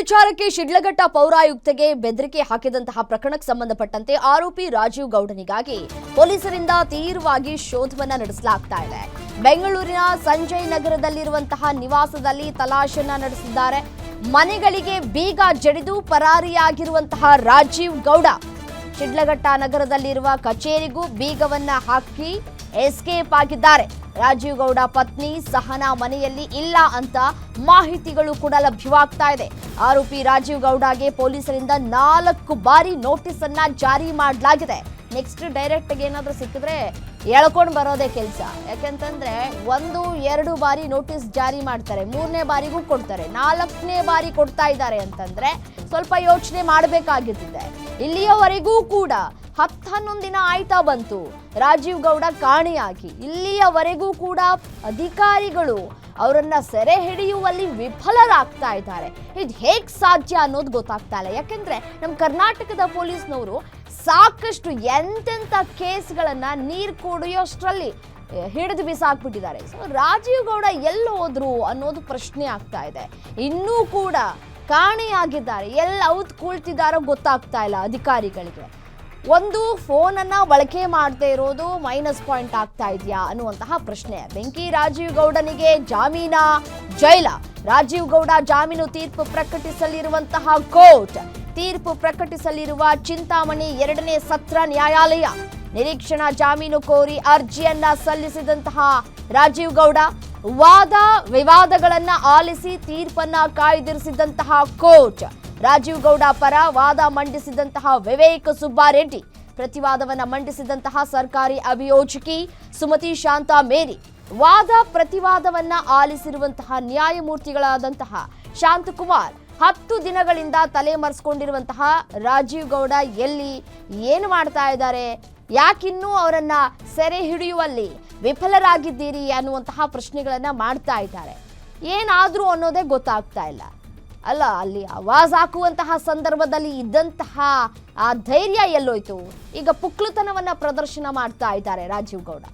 ವಿಚಾರಕ್ಕೆ ಶಿಡ್ಲಘಟ್ಟ ಪೌರಾಯುಕ್ತೆಗೆ ಬೆದರಿಕೆ ಹಾಕಿದಂತಹ ಪ್ರಕರಣಕ್ಕೆ ಸಂಬಂಧಪಟ್ಟಂತೆ ಆರೋಪಿ ರಾಜೀವ್ ಗೌಡನಿಗಾಗಿ ಪೊಲೀಸರಿಂದ ತೀವ್ರವಾಗಿ ಶೋಧವನ್ನ ನಡೆಸಲಾಗ್ತಾ ಇದೆ. ಬೆಂಗಳೂರಿನ ಸಂಜಯ್ ನಗರದಲ್ಲಿರುವಂತಹ ನಿವಾಸದಲ್ಲಿ ತಲಾಶೆಯನ್ನ ನಡೆಸಿದ್ದಾರೆ. ಮನೆಗಳಿಗೆ ಬೀಗ ಜಡಿದು ಪರಾರಿಯಾಗಿರುವಂತಹ ರಾಜೀವ್ ಗೌಡ ಶಿಡ್ಲಘಟ್ಟ ನಗರದಲ್ಲಿರುವ ಕಚೇರಿಗೂ ಬೀಗವನ್ನ ಹಾಕಿ ಎಸ್ಕೇಪ್ ಆಗಿದ್ದಾರೆ. ರಾಜೀವ್ ಗೌಡ ಪತ್ನಿ ಸಹನಾ ಮನೆಯಲ್ಲಿ ಇಲ್ಲ ಅಂತ ಮಾಹಿತಿಗಳು ಕೂಡ ಲಭ್ಯವಾಗ್ತಾ ಇದೆ. ಆರೋಪಿ ರಾಜೀವ್ ಗೌಡಗೆ ಪೊಲೀಸರಿಂದ 4 ಬಾರಿ ನೋಟಿಸ್ ಅನ್ನ ಜಾರಿ ಮಾಡಲಾಗಿದೆ. ನೆಕ್ಸ್ಟ್ ಡೈರೆಕ್ಟ್ ಏನಾದ್ರೂ ಸಿಕ್ಕಿದ್ರೆ ಎಳ್ಕೊಂಡು ಬರೋದೇ ಕೆಲಸ. ಯಾಕೆಂತಂದ್ರೆ 1-2 ಬಾರಿ ನೋಟಿಸ್ ಜಾರಿ ಮಾಡ್ತಾರೆ, 3ನೇ ಬಾರಿಗೂ ಕೊಡ್ತಾರೆ, 4ನೇ ಬಾರಿ ಕೊಡ್ತಾ ಇದ್ದಾರೆ ಅಂತಂದ್ರೆ ಸ್ವಲ್ಪ ಯೋಚನೆ ಮಾಡಬೇಕಾಗಿರುತ್ತೆ. ಇಲ್ಲಿಯವರೆಗೂ ಕೂಡ 10-11 ದಿನ ಆಯ್ತಾ ಬಂತು ರಾಜೀವ್ ಗೌಡ ಕಾಣೆಯಾಗಿ. ಇಲ್ಲಿಯವರೆಗೂ ಕೂಡ ಅಧಿಕಾರಿಗಳು ಅವರನ್ನ ಸೆರೆ ಹಿಡಿಯುವಲ್ಲಿ ವಿಫಲರಾಗ್ತಾ ಇದ್ದಾರೆ. ಇದು ಹೇಗೆ ಸಾಧ್ಯ ಅನ್ನೋದು ಗೊತ್ತಾಗ್ತಾ ಇಲ್ಲ. ಯಾಕೆಂದ್ರೆ ನಮ್ಮ ಕರ್ನಾಟಕದ ಪೊಲೀಸ್ನವರು ಸಾಕಷ್ಟು ಎಂತೆಂಥ ಕೇಸ್ಗಳನ್ನ ನೀರು ಕುಡಿಯೋಷ್ಟರಲ್ಲಿ ಹಿಡಿದು ಬಿಸಾಕ್ಬಿಟ್ಟಿದ್ದಾರೆ. ಸೊ ರಾಜೀವ್ ಗೌಡ ಎಲ್ಲಿ ಹೋದ್ರು ಅನ್ನೋದು ಪ್ರಶ್ನೆ ಆಗ್ತಾ ಇದೆ. ಇನ್ನೂ ಕೂಡ ಕಾಣೆಯಾಗಿದ್ದಾರೆ, ಎಲ್ಲ ಔತ್ ಕೂಳ್ತಿದ್ದಾರೋ ಗೊತ್ತಾಗ್ತಾ ಇಲ್ಲ ಅಧಿಕಾರಿಗಳಿಗೆ. ಒಂದು ಫೋನನ್ನು ಬಳಕೆ ಮಾಡದೇ ಇರೋದು ಮೈನಸ್ ಪಾಯಿಂಟ್ ಆಗ್ತಾ ಇದೆಯಾ ಅನ್ನುವಂತಹ ಪ್ರಶ್ನೆ. ಬೆಂಕಿ ರಾಜೀವ್ ಗೌಡನಿಗೆ ಜಾಮೀನ ಜೈಲ. ರಾಜೀವ್ ಗೌಡ ಜಾಮೀನು ತೀರ್ಪು ಪ್ರಕಟಿಸಲಿರುವಂತಹ ಕೋರ್ಟ್, ತೀರ್ಪು ಪ್ರಕಟಿಸಲಿರುವ ಚಿಂತಾಮಣಿ 2ನೇ ಸತ್ರ ನ್ಯಾಯಾಲಯ. ನಿರೀಕ್ಷಣಾ ಜಾಮೀನು ಕೋರಿ ಅರ್ಜಿಯನ್ನ ಸಲ್ಲಿಸಿದಂತಹ ರಾಜೀವ್ ಗೌಡ ವಾದ ವಿವಾದಗಳನ್ನ ಆಲಿಸಿ ತೀರ್ಪನ್ನ ಕಾಯ್ದಿರಿಸಿದಂತಹ ಕೋರ್ಟ್. ರಾಜೀವ್ ಗೌಡ ಪರ ವಾದ ಮಂಡಿಸಿದಂತಹ ವಿವೇಕ್ ಸುಬ್ಬಾರೆಡ್ಡಿ, ಪ್ರತಿವಾದವನ್ನ ಮಂಡಿಸಿದಂತಹ ಸರ್ಕಾರಿ ಅಭಿಯೋಜಕಿ ಸುಮತಿ ಶಾಂತಾ ಮೇರಿ, ವಾದ ಪ್ರತಿವಾದವನ್ನ ಆಲಿಸಿರುವಂತಹ ನ್ಯಾಯಮೂರ್ತಿಗಳಾದಂತಹ ಶಾಂತಕುಮಾರ್ 10 ದಿನಗಳಿಂದ ತಲೆಮರೆಸಿಕೊಂಡಿರುವಂತಹ ರಾಜೀವ್ ಗೌಡ ಎಲ್ಲಿ, ಏನು ಮಾಡ್ತಾ ಇದ್ದಾರೆ, ಯಾಕಿನ್ನೂ ಅವರನ್ನ ಸೆರೆ ಹಿಡಿಯುವಲ್ಲಿ ವಿಫಲರಾಗಿದ್ದೀರಿ ಅನ್ನುವಂತಹ ಪ್ರಶ್ನೆಗಳನ್ನ ಮಾಡ್ತಾ ಇದ್ದಾರೆ. ಏನಾದ್ರೂ ಅನ್ನೋದೇ ಗೊತ್ತಾಗ್ತಾ ಇಲ್ಲ. ಅಲ್ಲ, ಅಲ್ಲಿ ಆವಾಜ್ ಹಾಕುವಂತಹ ಸಂದರ್ಭದಲ್ಲಿ ಇದ್ದಂತಹ ಆ ಧೈರ್ಯ ಎಲ್ಲೋಯ್ತು? ಈಗ ಪುಕ್ಲುತನವನ್ನ ಪ್ರದರ್ಶನ ಮಾಡ್ತಾ ಇದ್ದಾರೆ ರಾಜೀವ್ ಗೌಡ.